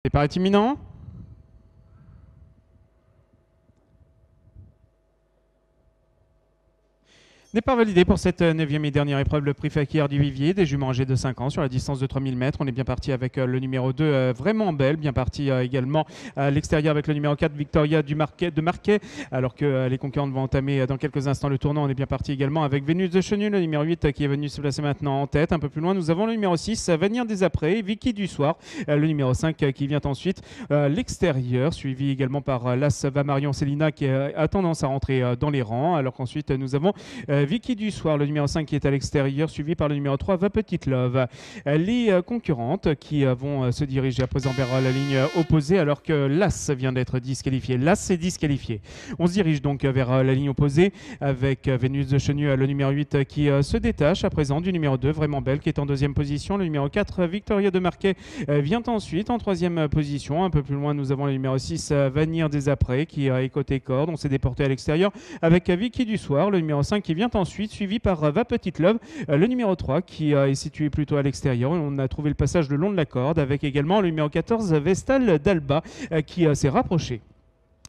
Départ est imminent. Départ validé pour cette 9e et dernière épreuve, le prix Fakir du Vivier, des juments âgés de 5 ans sur la distance de 3000 mètres. On est bien parti avec le numéro 2, Vraiment Belle, bien parti également à l'extérieur avec le numéro 4, Victoria de Marquet, alors que les concurrents vont entamer dans quelques instants le tournant. On est bien parti également avec Vénus de Chenu, le numéro 8 qui est venu se placer maintenant en tête. Un peu plus loin, nous avons le numéro 6, Vanir des Après, Vicky du Soir, le numéro 5 qui vient ensuite l'extérieur, suivi également par l'As Va Marion Célina qui a tendance à rentrer dans les rangs, alors qu'ensuite nous avons Vicky du Soir, le numéro 5 qui est à l'extérieur, suivi par le numéro 3, Va Petite Love. Les concurrentes qui vont se diriger à présent vers la ligne opposée alors que l'As vient d'être disqualifié. L'As est disqualifié. On se dirige donc vers la ligne opposée avec Vénus de Chenu, le numéro 8 qui se détache à présent du numéro 2, Vraiment Belle, qui est en deuxième position. Le numéro 4, Victoria de Marquet, vient ensuite en troisième position. Un peu plus loin, nous avons le numéro 6, Vanir des Après, qui est côté corde. On s'est déporté à l'extérieur avec Vicky du Soir, le numéro 5 qui vient ensuite, suivi par Va Petite Love, le numéro 3 qui est situé plutôt à l'extérieur. On a trouvé le passage le long de la corde avec également le numéro 14, Vestal d'Alba, qui s'est rapproché.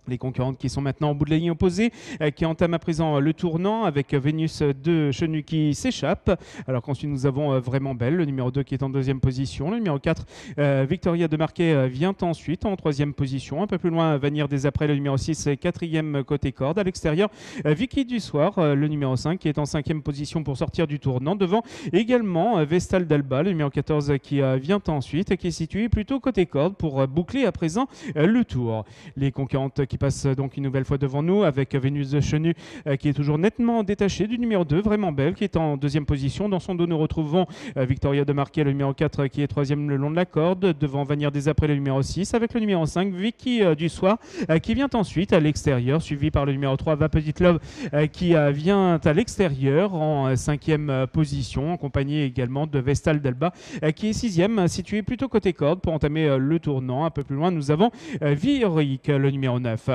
Les concurrentes qui sont maintenant au bout de la ligne opposée, qui entament à présent le tournant avec Vénus de Chenu qui s'échappe. Alors qu'ensuite nous avons Vraiment Belle, le numéro 2 qui est en deuxième position. Le numéro 4, Victoria de Marquet, vient ensuite en troisième position. Un peu plus loin, Vanir des Après, le numéro 6, quatrième côté corde. À l'extérieur, Vicky du Soir, le numéro 5 qui est en cinquième position pour sortir du tournant. Devant également Vestal d'Alba, le numéro 14 qui vient ensuite, qui est situé plutôt côté corde pour boucler à présent le tour. Les concurrentes qui passe donc une nouvelle fois devant nous avec Vénus de Chenu qui est toujours nettement détachée du numéro 2, Vraiment Belle, qui est en deuxième position. Dans son dos, nous retrouvons Victoria de Marquet, le numéro 4 qui est troisième le long de la corde. Devant Vanir des Après, le numéro 6 avec le numéro 5, Vicky du Soir, qui vient ensuite à l'extérieur, suivi par le numéro 3, Va Petite Love, qui vient à l'extérieur en cinquième position, accompagné également de Vestal d'Alba, qui est sixième, situé plutôt côté corde pour entamer le tournant. Un peu plus loin, nous avons Vie Héroïque, le numéro 9.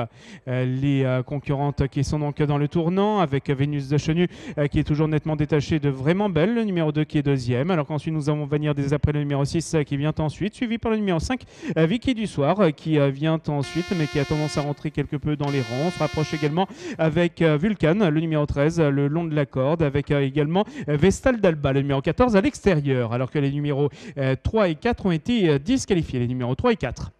Les concurrentes qui sont donc dans le tournant avec Vénus de Chenu qui est toujours nettement détachée de Vraiment Belle, le numéro 2 qui est deuxième, alors qu'ensuite nous avons Vanir des Après, le numéro 6 qui vient ensuite, suivi par le numéro 5, Vicky du Soir qui vient ensuite mais qui a tendance à rentrer quelque peu dans les rangs. On se rapproche également avec Vulcan, le numéro 13, le long de la corde, avec également Vestal d'Alba, le numéro 14 à l'extérieur, alors que les numéros 3 et 4 ont été disqualifiés, les numéros 3 et 4.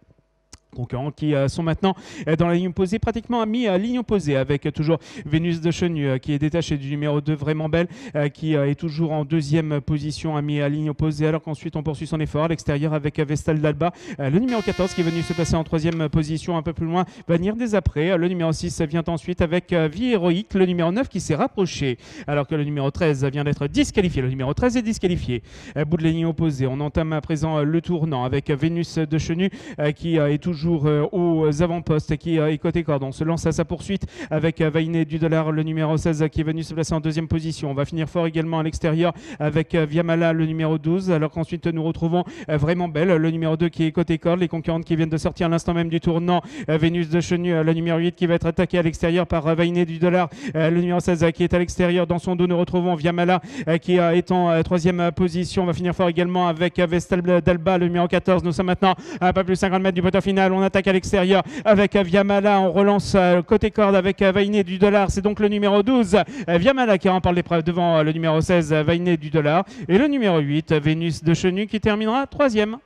Concurrents qui sont maintenant dans la ligne opposée, pratiquement mis à ligne opposée avec toujours Vénus de Chenu qui est détachée du numéro 2, Vraiment Belle, qui est toujours en deuxième position, mis à ligne opposée, alors qu'ensuite on poursuit son effort à l'extérieur avec Vestal d'Alba, le numéro 14 qui est venu se placer en troisième position. Un peu plus loin, Vanir des Après, le numéro 6 vient ensuite avec Vie Héroïque, le numéro 9 qui s'est rapproché, alors que le numéro 13 vient d'être disqualifié. Le numéro 13 est disqualifié. Bout de la ligne opposée, on entame à présent le tournant avec Vénus de Chenu qui est toujours aux avant-postes, qui est côté corde. On se lance à sa poursuite avec Vainé du Dollar, le numéro 16 qui est venu se placer en deuxième position. On va finir fort également à l'extérieur avec Viamala, le numéro 12, alors qu'ensuite nous retrouvons Vraiment Belle, le numéro 2 qui est côté corde. Les concurrentes qui viennent de sortir à l'instant même du tournant, Vénus de Chenu, le numéro 8 qui va être attaqué à l'extérieur par Vainé du Dollar, le numéro 16 qui est à l'extérieur. Dans son dos, nous retrouvons Viamala qui est en troisième position. On va finir fort également avec Vestal d'Alba, le numéro 14. Nous sommes maintenant à pas plus de 50 mètres du poteau final. On attaque à l'extérieur avec Viamala. On relance côté corde avec Vainé du Dollar. C'est donc le numéro 12, Viamala, qui remporte l'épreuve devant le numéro 16, Vainé du Dollar. Et le numéro 8, Vénus de Chenu, qui terminera troisième.